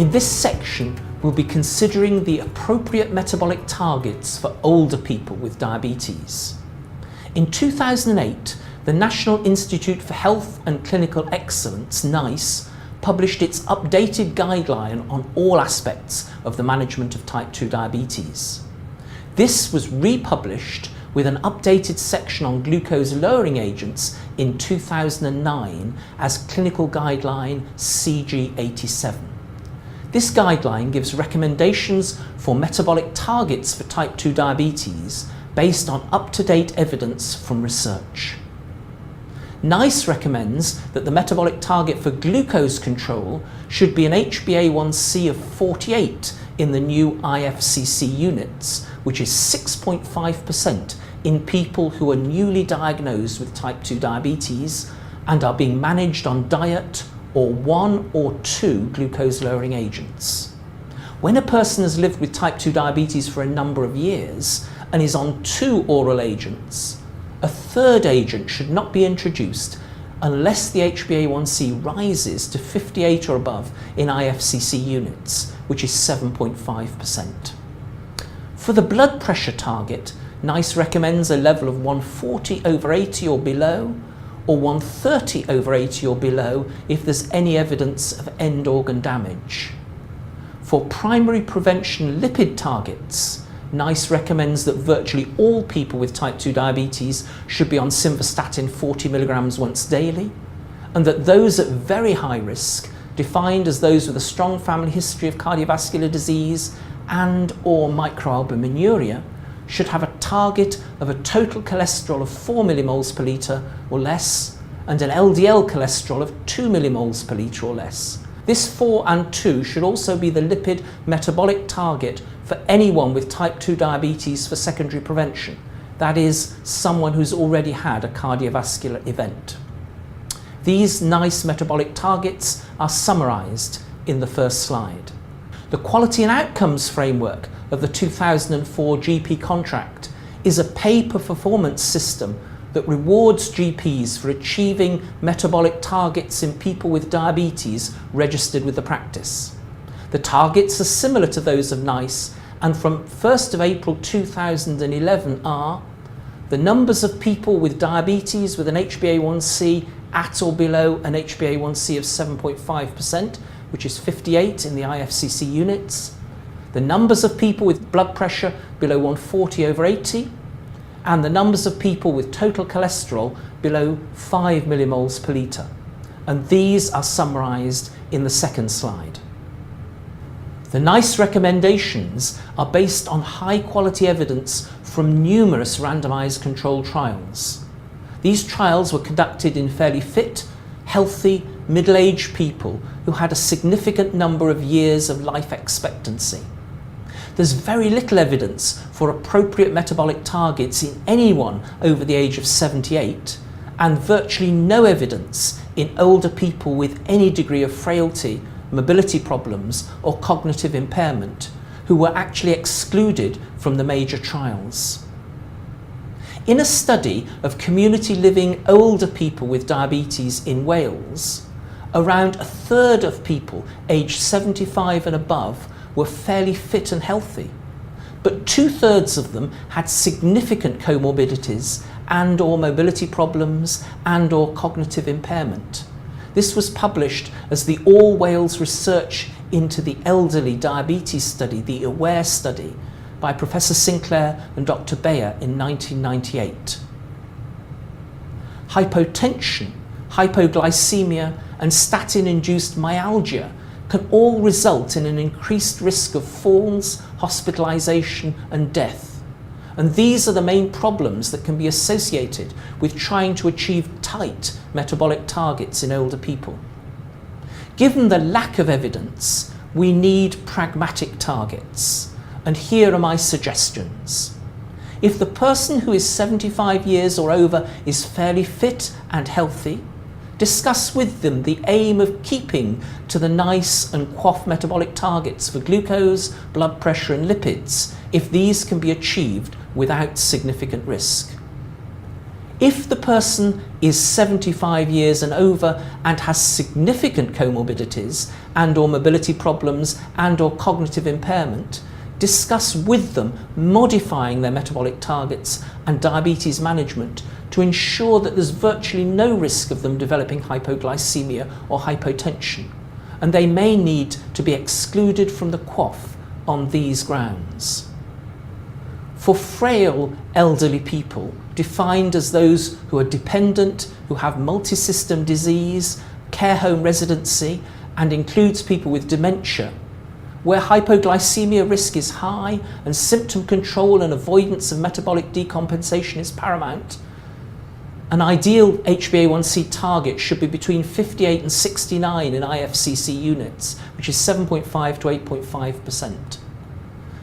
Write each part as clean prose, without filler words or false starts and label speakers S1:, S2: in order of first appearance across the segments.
S1: In this section, we'll be considering the appropriate metabolic targets for older people with diabetes. In 2008, the National Institute for Health and Clinical Excellence, NICE, published its updated guideline on all aspects of the management of type 2 diabetes. This was republished with an updated section on glucose-lowering agents in 2009 as Clinical Guideline CG87. This guideline gives recommendations for metabolic targets for type 2 diabetes based on up-to-date evidence from research. NICE recommends that the metabolic target for glucose control should be an HbA1c of 48 in the new IFCC units, which is 6.5% in people who are newly diagnosed with type 2 diabetes and are being managed on diet or 1 or 2 glucose-lowering agents. When a person has lived with type 2 diabetes for a number of years and is on 2 oral agents, a third agent should not be introduced unless the HbA1c rises to 58 or above in IFCC units, which is 7.5%. For the blood pressure target, NICE recommends a level of 140/80 or below, or 130/80 or below if there's any evidence of end organ damage. For primary prevention lipid targets, NICE recommends that virtually all people with type 2 diabetes should be on simvastatin 40 mg once daily, and that those at very high risk, defined as those with a strong family history of cardiovascular disease and or microalbuminuria, should have a target of a total cholesterol of 4 millimoles per litre or less and an LDL cholesterol of 2 millimoles per litre or less. This 4 and 2 should also be the lipid metabolic target for anyone with type 2 diabetes for secondary prevention, that is, someone who's already had a cardiovascular event. These NICE metabolic targets are summarised in the first slide. The Quality and Outcomes Framework of the 2004 GP contract is a pay-per-performance system that rewards GPs for achieving metabolic targets in people with diabetes registered with the practice. The targets are similar to those of NICE, and from 1st of April 2011 are the numbers of people with diabetes with an HbA1c at or below an HbA1c of 7.5%, which is 58 in the IFCC units, the numbers of people with blood pressure below 140/80, and the numbers of people with total cholesterol below 5 millimoles per litre. And these are summarised in the second slide. The NICE recommendations are based on high-quality evidence from numerous randomised controlled trials. These trials were conducted in fairly fit, healthy, middle-aged people who had a significant number of years of life expectancy. There's very little evidence for appropriate metabolic targets in anyone over the age of 78, and virtually no evidence in older people with any degree of frailty, mobility problems, or cognitive impairment, who were actually excluded from the major trials. In a study of community living older people with diabetes in Wales, around a third of people aged 75 and above were fairly fit and healthy, but 2/3 of them had significant comorbidities and or mobility problems and or cognitive impairment. This was published as the All Wales Research into the Elderly Diabetes Study, the AWARE study, by Professor Sinclair and Dr. Bayer in 1998. Hypotension, hypoglycemia, and statin-induced myalgia can all result in an increased risk of falls, hospitalisation, and death. And these are the main problems that can be associated with trying to achieve tight metabolic targets in older people. Given the lack of evidence, we need pragmatic targets. And here are my suggestions. If the person who is 75 years or over is fairly fit and healthy, discuss with them the aim of keeping to the NICE and QOF metabolic targets for glucose, blood pressure and lipids, if these can be achieved without significant risk. If the person is 75 years and over and has significant comorbidities and or mobility problems and or cognitive impairment, discuss with them modifying their metabolic targets and diabetes management to ensure that there's virtually no risk of them developing hypoglycemia or hypotension, and they may need to be excluded from the QOF on these grounds. For frail elderly people, defined as those who are dependent, who have multi-system disease, care home residency, and includes people with dementia, where hypoglycemia risk is high and symptom control and avoidance of metabolic decompensation is paramount, an ideal HbA1c target should be between 58 and 69 in IFCC units, which is 7.5 to 8.5%.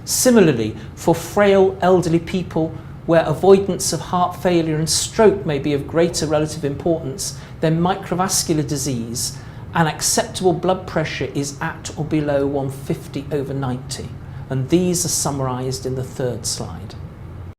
S1: Similarly, for frail elderly people where avoidance of heart failure and stroke may be of greater relative importance than microvascular disease, an acceptable blood pressure is at or below 150/90, and these are summarised in the third slide.